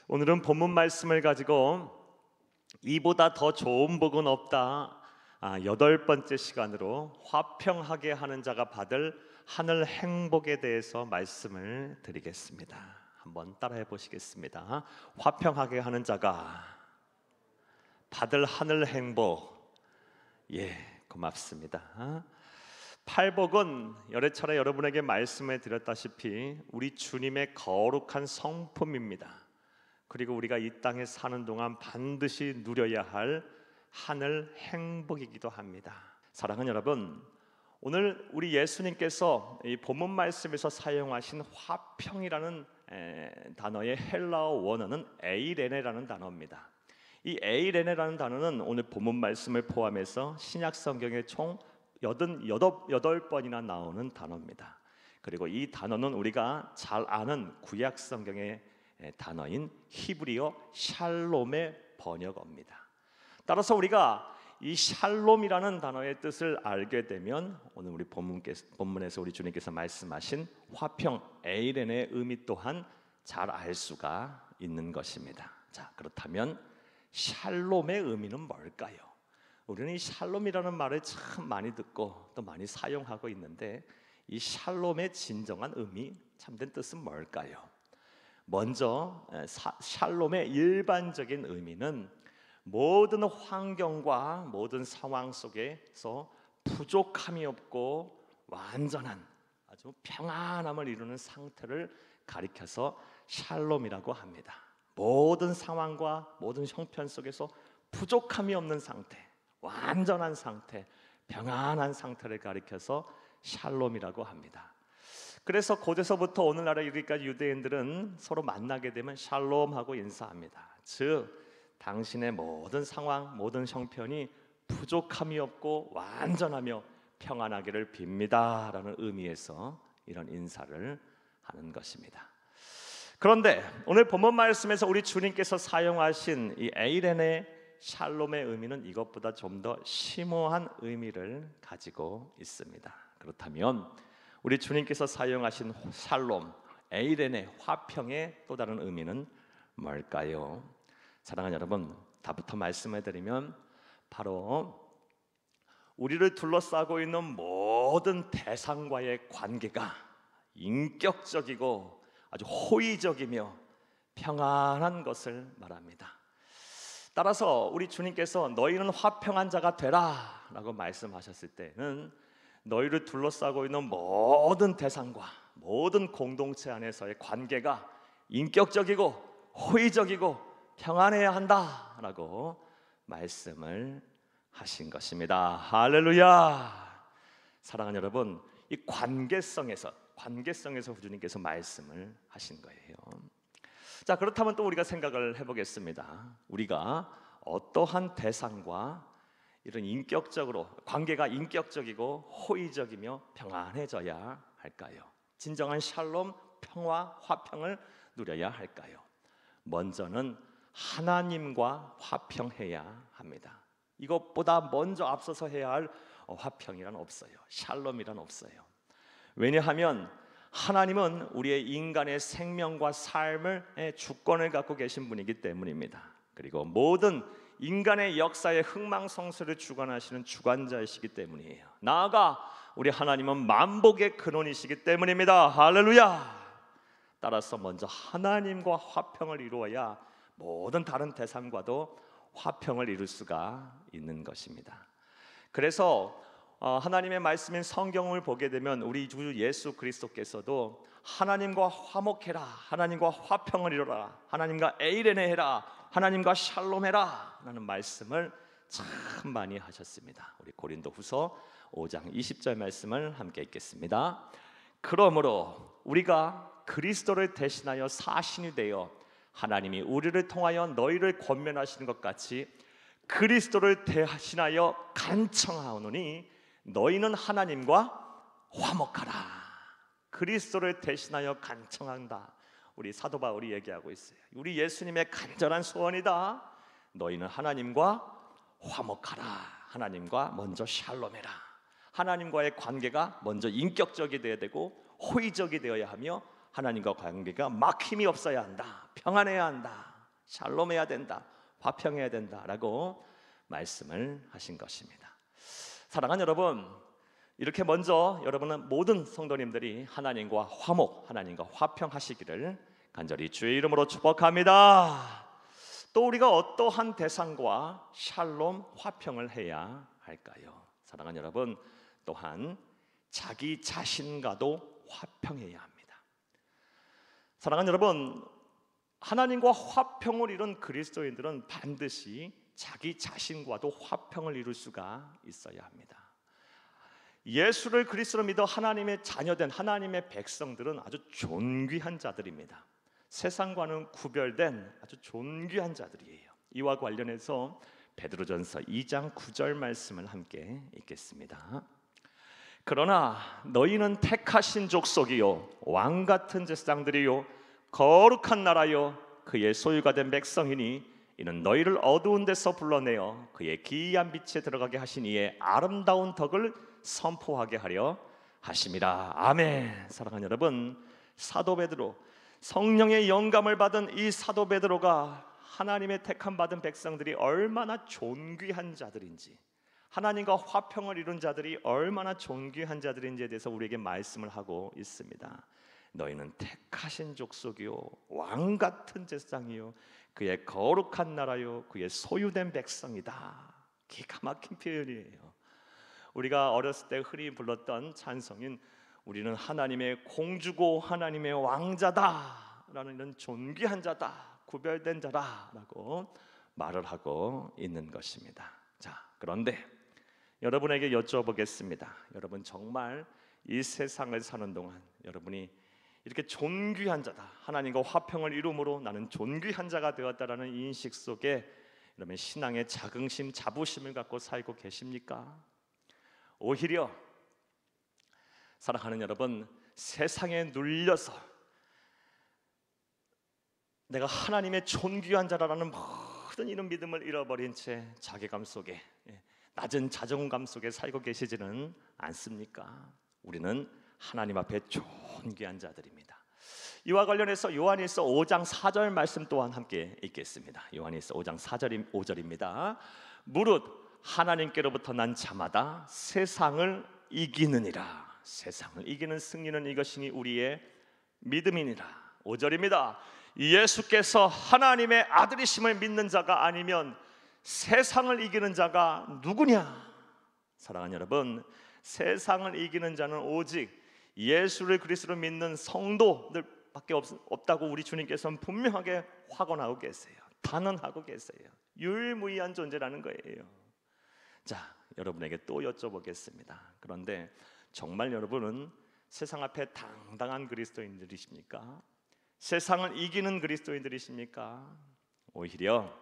오늘은 본문 말씀을 가지고 이보다 더 좋은 복은 없다. 8번째 시간으로 화평하게 하는 자가 받을 하늘 행복에 대해서 말씀을 드리겠습니다. 한번 따라해 보시겠습니다. 화평하게 하는 자가 받을 하늘 행복. 고맙습니다. 팔복은 여러 차례 여러분에게 말씀을 드렸다시피 우리 주님의 거룩한 성품입니다. 그리고 우리가 이 땅에 사는 동안 반드시 누려야 할 하늘 행복이기도 합니다. 사랑하는 여러분, 오늘 우리 예수님께서 이 본문 말씀에서 사용하신 화평이라는 단어의 헬라어 원어는 에이레네라는 단어입니다. 이 에이레네라는 단어는 오늘 본문 말씀을 포함해서 신약 성경에 총 88번이나 나오는 단어입니다. 그리고 이 단어는 우리가 잘 아는 구약 성경의 단어인 히브리어 샬롬의 번역어입니다. 따라서 우리가 이 샬롬이라는 단어의 뜻을 알게 되면 오늘 우리 본문에서 우리 주님께서 말씀하신 화평 에이렌의 의미 또한 잘 알 수가 있는 것입니다. 자, 그렇다면 샬롬의 의미는 뭘까요? 우리는 이 샬롬이라는 말을 참 많이 듣고 또 많이 사용하고 있는데 이 샬롬의 진정한 의미, 참된 뜻은 뭘까요? 먼저 샬롬의 일반적인 의미는 모든 환경과 모든 상황 속에서 부족함이 없고 완전한 아주 평안함을 이루는 상태를 가리켜서 샬롬이라고 합니다. 모든 상황과 모든 형편 속에서 부족함이 없는 상태, 완전한 상태, 평안한 상태를 가리켜서 샬롬이라고 합니다. 그래서 고대서부터 오늘날에 이르기까지 유대인들은 서로 만나게 되면 샬롬하고 인사합니다. 즉 당신의 모든 상황, 모든 형편이 부족함이 없고 완전하며 평안하기를 빕니다 라는 의미에서 이런 인사를 하는 것입니다. 그런데 오늘 본문 말씀에서 우리 주님께서 사용하신 이 에이렌의 샬롬의 의미는 이것보다 좀 더 심오한 의미를 가지고 있습니다. 그렇다면 우리 주님께서 사용하신 샬롬, 에이렌의 화평의 또 다른 의미는 뭘까요? 사랑하는 여러분, 답부터 말씀해 드리면 바로 우리를 둘러싸고 있는 모든 대상과의 관계가 인격적이고 아주 호의적이며 평안한 것을 말합니다. 따라서 우리 주님께서 너희는 화평한 자가 되라 라고 말씀하셨을 때는 너희를 둘러싸고 있는 모든 대상과 모든 공동체 안에서의 관계가 인격적이고 호의적이고 평안해야 한다라고 말씀을 하신 것입니다. 할렐루야! 사랑하는 여러분, 이 관계성에서 주님께서 말씀을 하신 거예요. 자, 그렇다면 또 우리가 생각을 해보겠습니다. 우리가 어떠한 대상과 이런 관계가 인격적이고 호의적이며 평안해져야 할까요? 진정한 샬롬, 평화, 화평을 누려야 할까요? 먼저는 하나님과 화평해야 합니다. 이것보다 먼저 앞서서 해야 할 화평이란 없어요. 샬롬이란 없어요. 왜냐하면 하나님은 우리의 인간의 생명과 삶의 주권을 갖고 계신 분이기 때문입니다. 그리고 모든 인간의 역사의 흥망성쇠를 주관하시는 주관자이시기 때문이에요. 나아가 우리 하나님은 만복의 근원이시기 때문입니다. 할렐루야! 따라서 먼저 하나님과 화평을 이루어야 모든 다른 대상과도 화평을 이룰 수가 있는 것입니다. 그래서 하나님의 말씀인 성경을 보게 되면 우리 주 예수 그리스도께서도 하나님과 화목해라, 하나님과 화평을 이루라, 하나님과 에이레네 해라, 하나님과 샬롬해라 라는 말씀을 참 많이 하셨습니다. 우리 고린도후서 5장 20절 말씀을 함께 읽겠습니다. 그러므로 우리가 그리스도를 대신하여 사신이 되어 하나님이 우리를 통하여 너희를 권면하시는 것 같이 그리스도를 대신하여 간청하오노니 너희는 하나님과 화목하라. 그리스도를 대신하여 간청한다. 우리 사도 바울이 얘기하고 있어요. 우리 예수님의 간절한 소원이다. 너희는 하나님과 화목하라. 하나님과 먼저 샬롬해라. 하나님과의 관계가 먼저 인격적이 되어야 되고 호의적이 되어야 하며 하나님과 관계가 막힘이 없어야 한다. 평안해야 한다. 샬롬해야 된다, 화평해야 된다라고 말씀을 하신 것입니다. 사랑하는 여러분, 이렇게 먼저 여러분은 모든 성도님들이 하나님과 화목, 하나님과 화평하시기를 간절히 주의 이름으로 축복합니다. 또 우리가 어떠한 대상과 샬롬, 화평을 해야 할까요? 사랑하는 여러분, 또한 자기 자신과도 화평해야 합니다. 사랑하는 여러분, 하나님과 화평을 이룬 그리스도인들은 반드시 자기 자신과도 화평을 이룰 수가 있어야 합니다. 예수를 그리스도로 믿어 하나님의 자녀된 하나님의 백성들은 아주 존귀한 자들입니다. 세상과는 구별된 아주 존귀한 자들이에요. 이와 관련해서 베드로전서 2장 9절 말씀을 함께 읽겠습니다. 그러나 너희는 택하신 족속이요 왕 같은 제사장들이요 거룩한 나라요 그의 소유가 된 백성이니 이는 너희를 어두운 데서 불러내어 그의 기이한 빛에 들어가게 하신 이의 아름다운 덕을 선포하게 하려 하심이라. 아멘. 사랑하는 여러분, 사도 베드로, 성령의 영감을 받은 이 사도 베드로가 하나님의 택함 받은 백성들이 얼마나 존귀한 자들인지, 하나님과 화평을 이룬 자들이 얼마나 존귀한 자들인지에 대해서 우리에게 말씀을 하고 있습니다. 너희는 택하신 족속이요 왕 같은 제사장이요 그의 거룩한 나라요 그의 소유된 백성이다. 기가 막힌 표현이에요. 우리가 어렸을 때 흔히 불렀던 찬송인 우리는 하나님의 공주고 하나님의 왕자다 라는 이런 존귀한 자다, 구별된 자다라고 말을 하고 있는 것입니다. 자, 그런데 여러분에게 여쭤보겠습니다. 여러분 정말 이 세상을 사는 동안 여러분이 이렇게 존귀한 자다, 하나님과 화평을 이룸으로 나는 존귀한 자가 되었다라는 인식 속에 여러분 신앙의 자긍심, 자부심을 갖고 살고 계십니까? 오히려 사랑하는 여러분, 세상에 눌려서 내가 하나님의 존귀한 자라는 모든 이런 믿음을 잃어버린 채 자괴감 속에, 낮은 자존감 속에 살고 계시지는 않습니까? 우리는 하나님 앞에 존귀한 자들입니다. 이와 관련해서 요한일서 5장 4절 말씀 또한 함께 읽겠습니다. 요한일서 5장 5절입니다. 무릇 하나님께로부터 난 자마다 세상을 이기느니라. 세상을 이기는 승리는 이것이니 우리의 믿음이니라. 5절입니다. 예수께서 하나님의 아들이심을 믿는 자가 아니면 세상을 이기는 자가 누구냐? 사랑하는 여러분, 세상을 이기는 자는 오직 예수를 그리스도로 믿는 성도들밖에 없다고 우리 주님께서는 분명하게 확언하고 계세요. 단언하고 계세요. 유일무이한 존재라는 거예요. 자, 여러분에게 또 여쭤보겠습니다. 그런데 정말 여러분은 세상 앞에 당당한 그리스도인들이십니까? 세상을 이기는 그리스도인들이십니까? 오히려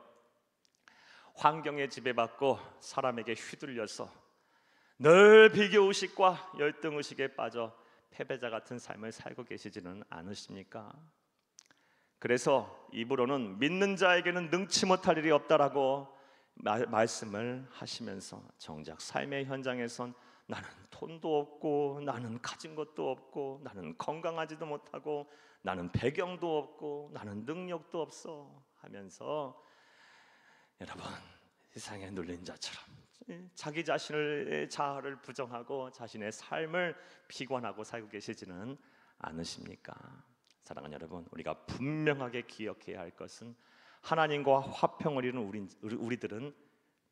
환경에 지배받고 사람에게 휘둘려서 늘 비교의식과 열등의식에 빠져 패배자 같은 삶을 살고 계시지는 않으십니까? 그래서 입으로는 믿는 자에게는 능치 못할 일이 없다라고 말씀을 하시면서 정작 삶의 현장에선 나는 돈도 없고 나는 가진 것도 없고 나는 건강하지도 못하고 나는 배경도 없고 나는 능력도 없어 하면서 여러분 세상에 눌린 자처럼 자기 자신의 자아를 부정하고 자신의 삶을 비관하고 살고 계시지는 않으십니까? 사랑하는 여러분, 우리가 분명하게 기억해야 할 것은 하나님과 화평을 이루는 우리들은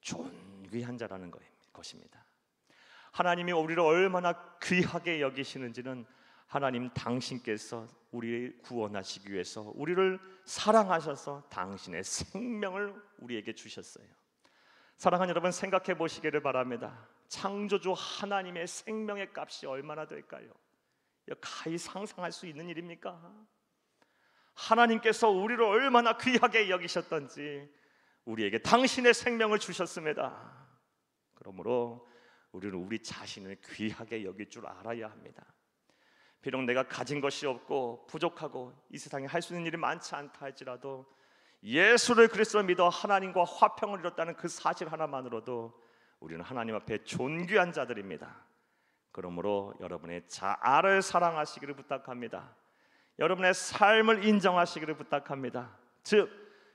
존귀한 자라는 것입니다. 하나님이 우리를 얼마나 귀하게 여기시는지는 하나님 당신께서 우리를 구원하시기 위해서 우리를 사랑하셔서 당신의 생명을 우리에게 주셨어요. 사랑하는 여러분, 생각해 보시기를 바랍니다. 창조주 하나님의 생명의 값이 얼마나 될까요? 가히 상상할 수 있는 일입니까? 하나님께서 우리를 얼마나 귀하게 여기셨던지 우리에게 당신의 생명을 주셨습니다. 그러므로 우리는 우리 자신을 귀하게 여길 줄 알아야 합니다. 비록 내가 가진 것이 없고 부족하고 이 세상에 할 수 있는 일이 많지 않다 할지라도 예수를 그리스도로 믿어 하나님과 화평을 이뤘다는 그 사실 하나만으로도 우리는 하나님 앞에 존귀한 자들입니다. 그러므로 여러분의 자아를 사랑하시기를 부탁합니다. 여러분의 삶을 인정하시기를 부탁합니다. 즉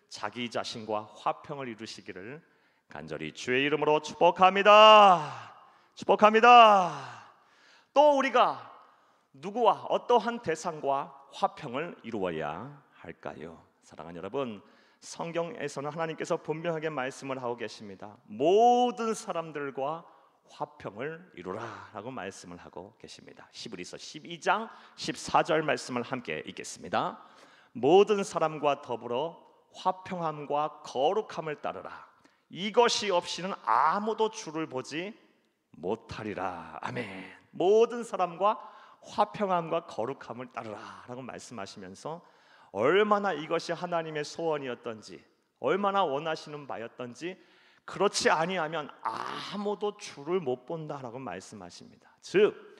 자기 자신과 화평을 이루시기를 간절히 주의 이름으로 축복합니다. 축복합니다. 또 우리가 누구와 어떠한 대상과 화평을 이루어야 할까요? 사랑하는 여러분, 성경에서는 하나님께서 분명하게 말씀을 하고 계십니다. 모든 사람들과 화평을 이루라 라고 말씀을 하고 계십니다. 히브리서 12장 14절 말씀을 함께 읽겠습니다. 모든 사람과 더불어 화평함과 거룩함을 따르라. 이것이 없이는 아무도 주를 보지 못하리라. 아멘. 모든 사람과 화평함과 거룩함을 따르라 라고 말씀하시면서 얼마나 이것이 하나님의 소원이었던지, 얼마나 원하시는 바였던지, 그렇지 아니하면 아무도 주를 못 본다라고 말씀하십니다. 즉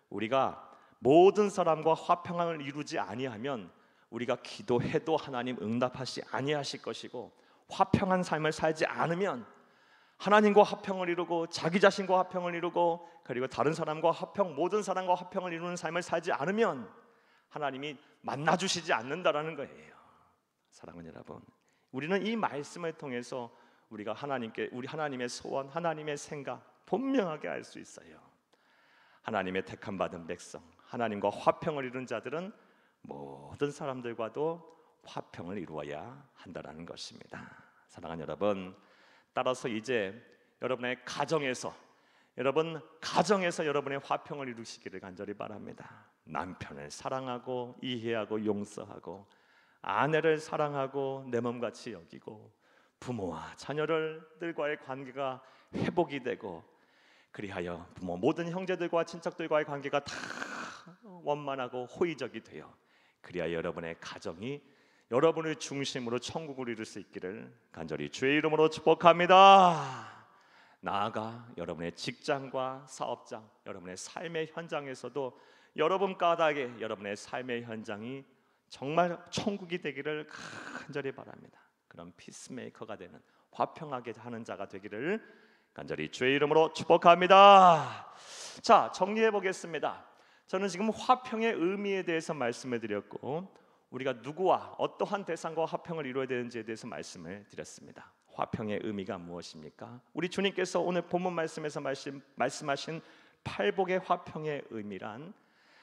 우리가 모든 사람과 화평함을 이루지 아니하면 우리가 기도해도 하나님 응답하시 아니하실 것이고, 화평한 삶을 살지 않으면 하나님과 화평을 이루고 자기 자신과 화평을 이루고 그리고 다른 사람과 화평, 모든 사람과 화평을 이루는 삶을 살지 않으면 하나님이 만나주시지 않는다라는 거예요. 사랑하는 여러분, 우리는 이 말씀을 통해서 우리가 우리 하나님의 소원, 하나님의 생각 분명하게 알 수 있어요. 하나님의 택함 받은 백성, 하나님과 화평을 이룬 자들은 모든 사람들과도 화평을 이루어야 한다는 것입니다. 사랑하는 여러분, 따라서 이제 여러분의 가정에서 여러분의 화평을 이루시기를 간절히 바랍니다. 남편을 사랑하고 이해하고 용서하고, 아내를 사랑하고 내 몸같이 여기고, 부모와 자녀들과의 관계가 회복이 되고, 그리하여 모든 형제들과 친척들과의 관계가 다 원만하고 호의적이 되어, 그리하여 여러분의 가정이 여러분의 중심으로 천국을 이룰 수 있기를 간절히 주의 이름으로 축복합니다. 나아가 여러분의 직장과 사업장, 여러분의 삶의 현장에서도 여러분 까닭에 여러분의 삶의 현장이 정말 천국이 되기를 간절히 바랍니다. 그런 피스메이커가 되는, 화평하게 하는 자가 되기를 간절히 주의 이름으로 축복합니다. 자, 정리해 보겠습니다. 저는 지금 화평의 의미에 대해서 말씀을 드렸고, 우리가 누구와 어떠한 대상과 화평을 이루어야 되는지에 대해서 말씀을 드렸습니다. 화평의 의미가 무엇입니까? 우리 주님께서 오늘 본문 말씀에서 말씀하신 팔복의 화평의 의미란,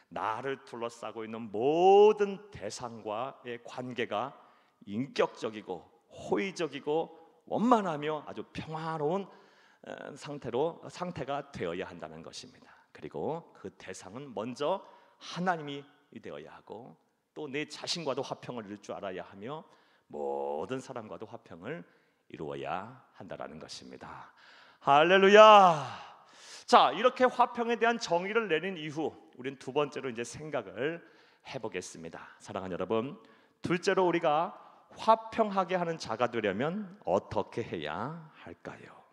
나를 둘러싸고 있는 모든 대상과의 관계가 인격적이고 호의적이고 원만하며 아주 평화로운 상태가 되어야 한다는 것입니다. 그리고 그 대상은 먼저 하나님이 되어야 하고, 또 내 자신과도 화평을 이룰 줄 알아야 하며 모든 사람과도 화평을 이루어야 한다는 것입니다. 할렐루야. 자, 이렇게 화평에 대한 정의를 내린 이후 우리는 두 번째로 이제 생각을 해보겠습니다. 사랑하는 여러분, 둘째로 우리가 화평하게 하는 자가 되려면 어떻게 해야 할까요?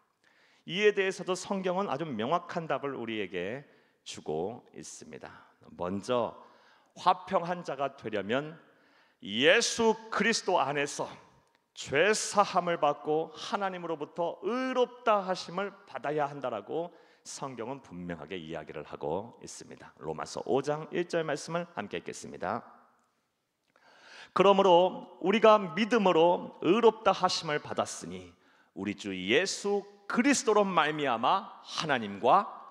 이에 대해서도 성경은 아주 명확한 답을 우리에게 주고 있습니다. 먼저 화평한 자가 되려면 예수 그리스도 안에서 죄 사함을 받고 하나님으로부터 의롭다 하심을 받아야 한다라고 성경은 분명하게 이야기를 하고 있습니다. 로마서 5장 1절 말씀을 함께 읽겠습니다. 그러므로 우리가 믿음으로 의롭다 하심을 받았으니 우리 주 예수 그리스도로 말미암아 하나님과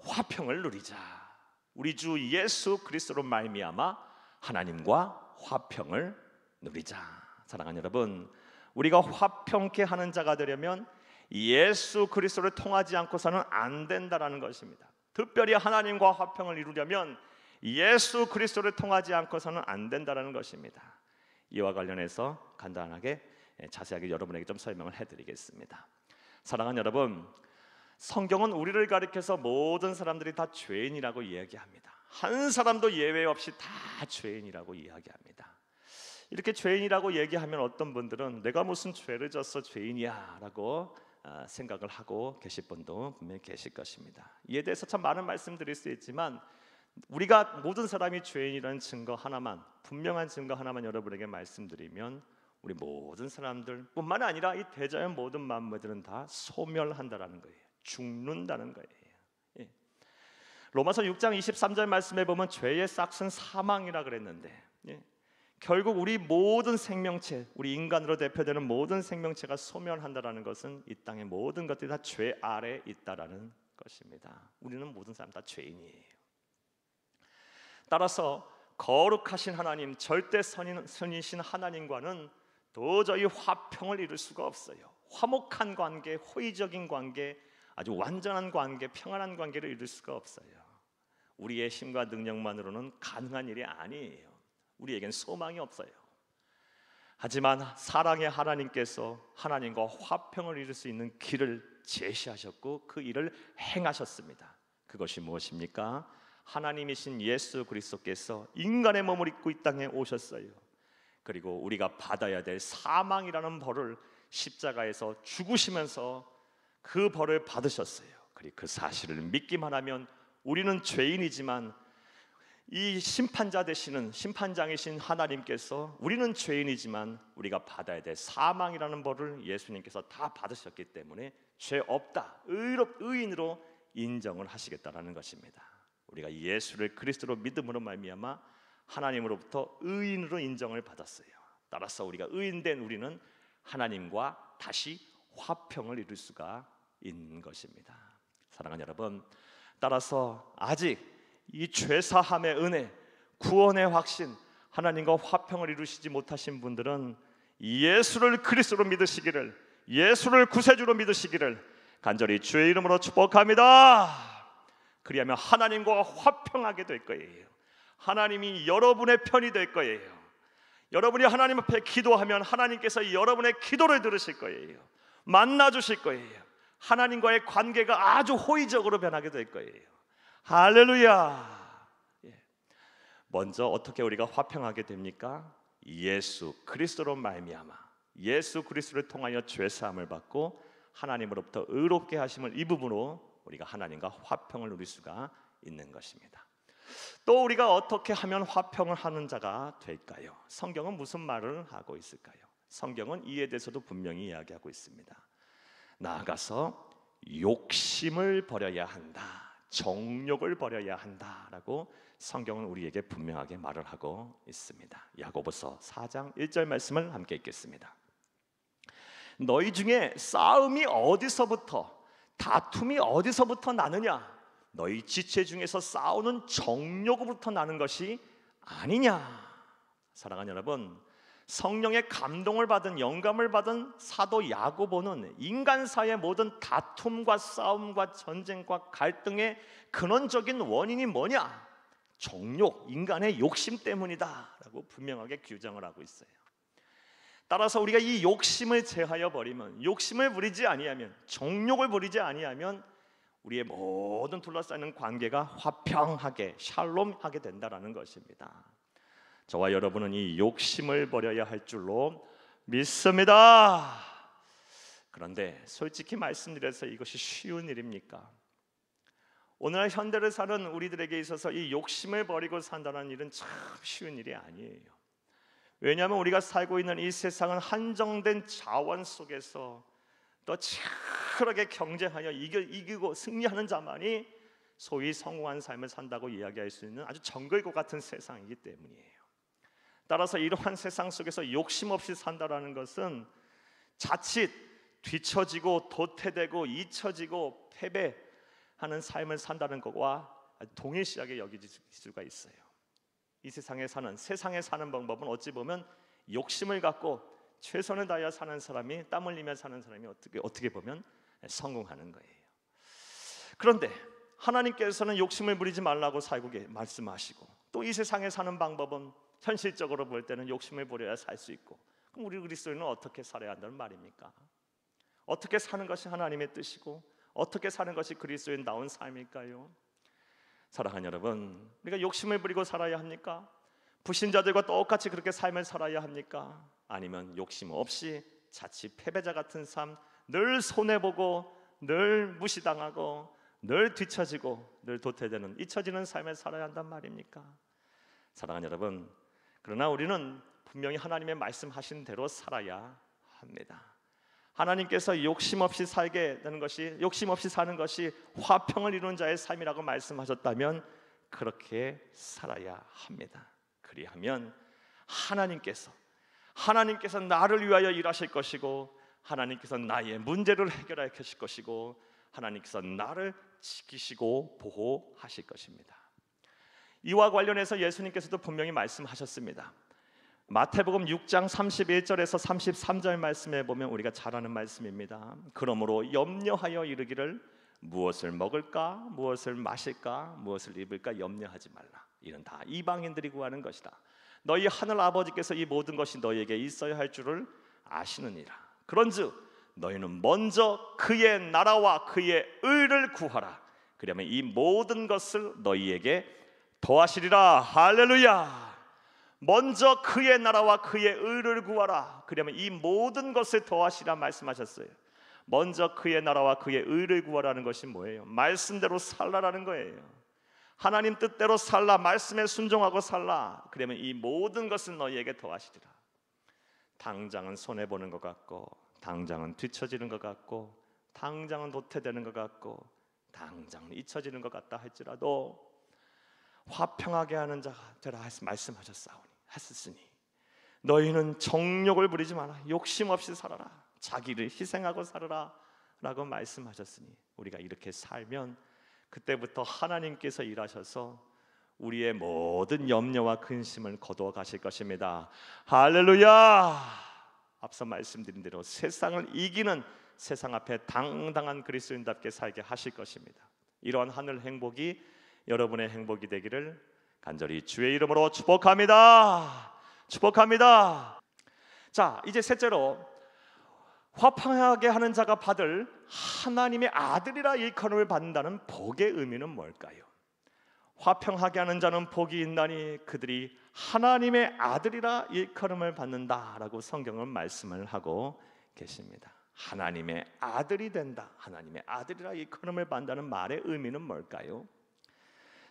화평을 누리자. 우리 주 예수 그리스도로 말미암아 하나님과 화평을 누리자. 사랑하는 여러분, 우리가 화평케 하는 자가 되려면 예수 그리스도를 통하지 않고서는 안 된다라는 것입니다. 특별히 하나님과 화평을 이루려면 예수 그리스도를 통하지 않고서는 안 된다라는 것입니다. 이와 관련해서 간단하게 자세하게 여러분에게 좀 설명을 해드리겠습니다. 사랑하는 여러분, 성경은 우리를 가리켜서 모든 사람들이 다 죄인이라고 이야기합니다. 한 사람도 예외 없이 다 죄인이라고 이야기합니다. 이렇게 죄인이라고 얘기하면 어떤 분들은 내가 무슨 죄를 졌어 죄인이야 라고 생각을 하고 계실 분도 분명히 계실 것입니다. 이에 대해서 참 많은 말씀드릴 수 있지만, 우리가 모든 사람이 죄인이라는 증거 하나만, 분명한 증거 하나만 여러분에게 말씀드리면, 우리 모든 사람들 뿐만 아니라 이 대자연 모든 만물들은 다 소멸한다라는 거예요. 죽는다는 거예요. 예. 로마서 6장 23절 말씀에 보면 죄의 싹은 사망이라 그랬는데, 예. 결국 우리 모든 생명체, 우리 인간으로 대표되는 모든 생명체가 소멸한다라는 것은 이 땅의 모든 것들이 다 죄 아래에 있다라는 것입니다. 우리는 모든 사람 다 죄인이에요. 따라서 거룩하신 하나님, 절대 선이신 하나님과는 도저히 화평을 이룰 수가 없어요. 화목한 관계, 호의적인 관계, 아주 완전한 관계, 평안한 관계를 이룰 수가 없어요. 우리의 힘과 능력만으로는 가능한 일이 아니에요. 우리에겐 소망이 없어요. 하지만 사랑의 하나님께서 하나님과 화평을 이룰 수 있는 길을 제시하셨고 그 일을 행하셨습니다. 그것이 무엇입니까? 하나님이신 예수 그리스도께서 인간의 몸을 입고 이 땅에 오셨어요. 그리고 우리가 받아야 될 사망이라는 벌을 십자가에서 죽으시면서 그 벌을 받으셨어요. 그리고 그 사실을 믿기만 하면 우리는 죄인이지만 이 심판자 되시는 심판장이신 하나님께서 우리는 죄인이지만 우리가 받아야 될 사망이라는 벌을 예수님께서 다 받으셨기 때문에 죄 없다, 의인으로 인정을 하시겠다라는 것입니다. 우리가 예수를 그리스도로 믿음으로 말미암아 하나님으로부터 의인으로 인정을 받았어요. 따라서 우리가 의인된 우리는 하나님과 다시 화평을 이룰 수가 있는 것입니다. 사랑하는 여러분, 따라서 아직 이 죄사함의 은혜, 구원의 확신, 하나님과 화평을 이루시지 못하신 분들은 예수를 그리스도로 믿으시기를, 예수를 구세주로 믿으시기를 간절히 주의 이름으로 축복합니다. 그리하면 하나님과 화평하게 될 거예요. 하나님이 여러분의 편이 될 거예요. 여러분이 하나님 앞에 기도하면 하나님께서 여러분의 기도를 들으실 거예요. 만나주실 거예요. 하나님과의 관계가 아주 호의적으로 변하게 될 거예요. 할렐루야. 먼저 어떻게 우리가 화평하게 됩니까? 예수 그리스도로 말미암아 예수 그리스도를 통하여 죄사함을 받고 하나님으로부터 의롭게 하심을 이 부분으로 우리가 하나님과 화평을 누릴 수가 있는 것입니다. 또 우리가 어떻게 하면 화평을 하는 자가 될까요? 성경은 무슨 말을 하고 있을까요? 성경은 이에 대해서도 분명히 이야기하고 있습니다. 나아가서 욕심을 버려야 한다, 정욕을 버려야 한다라고 성경은 우리에게 분명하게 말을 하고 있습니다. 야고보서 4장 1절 말씀을 함께 읽겠습니다. 너희 중에 싸움이 어디서부터, 다툼이 어디서부터 나느냐? 너희 지체 중에서 싸우는 정욕으로부터 나는 것이 아니냐? 사랑하는 여러분, 성령의 감동을 받은, 영감을 받은 사도 야고보는 인간사의 모든 다툼과 싸움과 전쟁과 갈등의 근원적인 원인이 뭐냐? 정욕, 인간의 욕심 때문이다 라고 분명하게 규정을 하고 있어요. 따라서 우리가 이 욕심을 제하여 버리면, 욕심을 부리지 아니하면, 정욕을 부리지 아니하면 우리의 모든 둘러싸이는 관계가 화평하게, 샬롬하게 된다라는 것입니다. 저와 여러분은 이 욕심을 버려야 할 줄로 믿습니다. 그런데 솔직히 말씀드려서 이것이 쉬운 일입니까? 오늘 현대를 사는 우리들에게 있어서 이 욕심을 버리고 산다는 일은 참 쉬운 일이 아니에요. 왜냐하면 우리가 살고 있는 이 세상은 한정된 자원 속에서 또 치열하게 경쟁하여 이기고 승리하는 자만이 소위 성공한 삶을 산다고 이야기할 수 있는 아주 정글과 같은 세상이기 때문이에요. 따라서 이러한 세상 속에서 욕심 없이 산다라는 것은 자칫 뒤처지고 도태되고 잊혀지고 패배하는 삶을 산다는 것과 동일시하게 여겨질 수가 있어요. 이 세상에 사는 방법은 어찌 보면 욕심을 갖고 최선을 다하여 사는 사람이, 땀 흘리며 사는 사람이 어떻게 보면 성공하는 거예요. 그런데 하나님께서는 욕심을 부리지 말라고 살고 말씀하시고, 또 이 세상에 사는 방법은 현실적으로 볼 때는 욕심을 부려야 살 수 있고, 그럼 우리 그리스도인은 어떻게 살아야 한다는 말입니까? 어떻게 사는 것이 하나님의 뜻이고 어떻게 사는 것이 그리스도인다운 삶일까요? 사랑하는 여러분, 우리가 욕심을 부리고 살아야 합니까? 불신자들과 똑같이 그렇게 삶을 살아야 합니까? 아니면 욕심 없이 자칫 패배자 같은 삶, 늘 손해보고 늘 무시당하고 늘 뒤처지고 늘 도태되는, 잊혀지는 삶을 살아야 한단 말입니까? 사랑하는 여러분, 그러나 우리는 분명히 하나님의 말씀하신 대로 살아야 합니다. 하나님께서 욕심 없이 살게 되는 것이, 욕심 없이 사는 것이 화평을 이루는 자의 삶이라고 말씀하셨다면 그렇게 살아야 합니다. 그리하면 하나님께서 나를 위하여 일하실 것이고, 하나님께서 나의 문제를 해결하실 것이고, 하나님께서 나를 지키시고 보호하실 것입니다. 이와 관련해서 예수님께서도 분명히 말씀하셨습니다. 마태복음 6장 31절에서 33절 말씀에 보면 우리가 잘 아는 말씀입니다. 그러므로 염려하여 이르기를 무엇을 먹을까, 무엇을 마실까, 무엇을 입을까 염려하지 말라. 이는 다 이방인들이 구하는 것이다. 너희 하늘 아버지께서 이 모든 것이 너희에게 있어야 할 줄을 아시느니라. 그런즉 너희는 먼저 그의 나라와 그의 의를 구하라. 그러면 이 모든 것을 너희에게 더하시리라. 할렐루야. 먼저 그의 나라와 그의 의를 구하라. 그러면 이 모든 것을 더하시라 말씀하셨어요. 먼저 그의 나라와 그의 의를 구하라는 것이 뭐예요? 말씀대로 살라라는 거예요. 하나님 뜻대로 살라, 말씀에 순종하고 살라. 그러면 이 모든 것은 너희에게 더하시리라. 당장은 손해보는 것 같고, 당장은 뒤처지는 것 같고, 당장은 도태되는 것 같고, 당장은 잊혀지는 것 같다 할지라도 화평하게 하는 자가 되라 하셨으니 너희는 정욕을 부리지 마라. 욕심 없이 살아라. 자기를 희생하고 살아라 라고 말씀하셨으니, 우리가 이렇게 살면 그때부터 하나님께서 일하셔서 우리의 모든 염려와 근심을 거두어 가실 것입니다. 할렐루야. 앞서 말씀드린 대로 세상을 이기는, 세상 앞에 당당한 그리스도인답게 살게 하실 것입니다. 이러한 하늘 행복이 여러분의 행복이 되기를 간절히 주의 이름으로 축복합니다. 축복합니다. 자, 이제 셋째로, 화평하게 하는 자가 받을 하나님의 아들이라 일컬음을 받는다는 복의 의미는 뭘까요? 화평하게 하는 자는 복이 있나니 그들이 하나님의 아들이라 일컬음을 받는다라고 성경은 말씀을 하고 계십니다. 하나님의 아들이 된다, 하나님의 아들이라 일컬음을 받는다는 말의 의미는 뭘까요?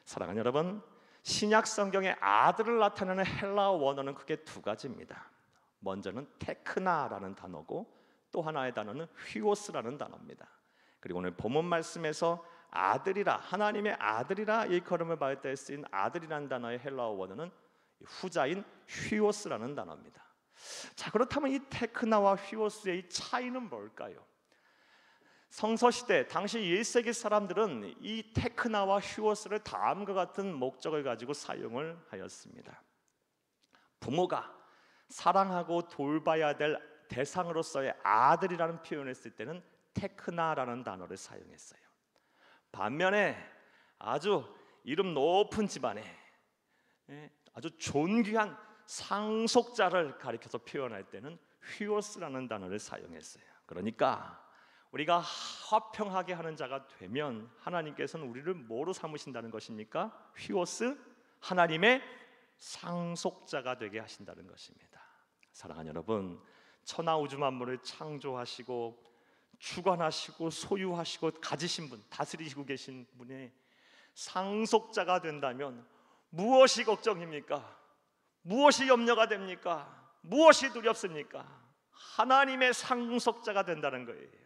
사랑하는 여러분, 신약 성경의 아들을 나타내는 헬라어 원어는 크게 두 가지입니다. 먼저는 테크나라는 단어고, 또 하나의 단어는 휘오스라는 단어입니다. 그리고 오늘 본문 말씀에서 아들이라, 하나님의 아들이라 일컬음을 받을 때 쓰인 아들이라는 단어의 헬라어 원어는 후자인 휘오스라는 단어입니다. 자, 그렇다면 이 테크나와 휘오스의 이 차이는 뭘까요? 성서시대 당시 1세기 사람들은 이 테크나와 휘오스를 다음과 같은 목적을 가지고 사용을 하였습니다. 부모가 사랑하고 돌봐야 될 대상으로서의 아들이라는 표현을 쓸 때는 테크나라는 단어를 사용했어요. 반면에 아주 이름 높은 집안에 아주 존귀한 상속자를 가리켜서 표현할 때는 휘오스라는 단어를 사용했어요. 그러니까 우리가 화평하게 하는 자가 되면 하나님께서는 우리를 뭐로 삼으신다는 것입니까? 휘오스, 하나님의 상속자가 되게 하신다는 것입니다. 사랑하는 여러분, 천하 우주 만물을 창조하시고 주관하시고 소유하시고 가지신 분, 다스리시고 계신 분의 상속자가 된다면 무엇이 걱정입니까? 무엇이 염려가 됩니까? 무엇이 두렵습니까? 하나님의 상속자가 된다는 거예요.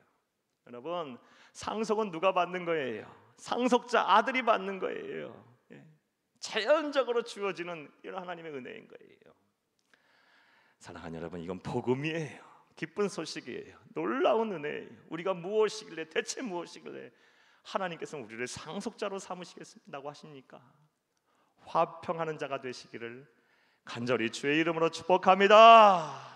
여러분, 상속은 누가 받는 거예요? 상속자 아들이 받는 거예요. 자연적으로 주어지는 이런 하나님의 은혜인 거예요. 사랑하는 여러분, 이건 복음이에요. 기쁜 소식이에요. 놀라운 은혜예요. 우리가 무엇이길래, 대체 무엇이길래 하나님께서는 우리를 상속자로 삼으시겠다고 하십니까? 화평하는 자가 되시기를 간절히 주의 이름으로 축복합니다.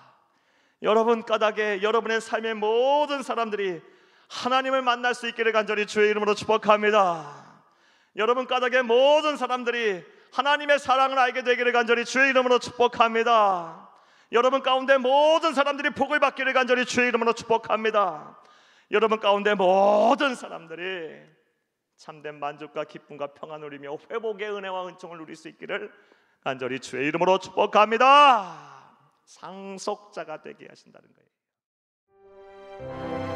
여러분 까닭에 여러분의 삶의 모든 사람들이 하나님을 만날 수 있기를 간절히 주의 이름으로 축복합니다. 여러분 까닭에 모든 사람들이 하나님의 사랑을 알게 되기를 간절히 주의 이름으로 축복합니다. 여러분 가운데 모든 사람들이 복을 받기를 간절히 주의 이름으로 축복합니다. 여러분 가운데 모든 사람들이 참된 만족과 기쁨과 평안을 누리며 회복의 은혜와 은총을 누릴 수 있기를 간절히 주의 이름으로 축복합니다. 상속자가 되게 하신다는 거예요.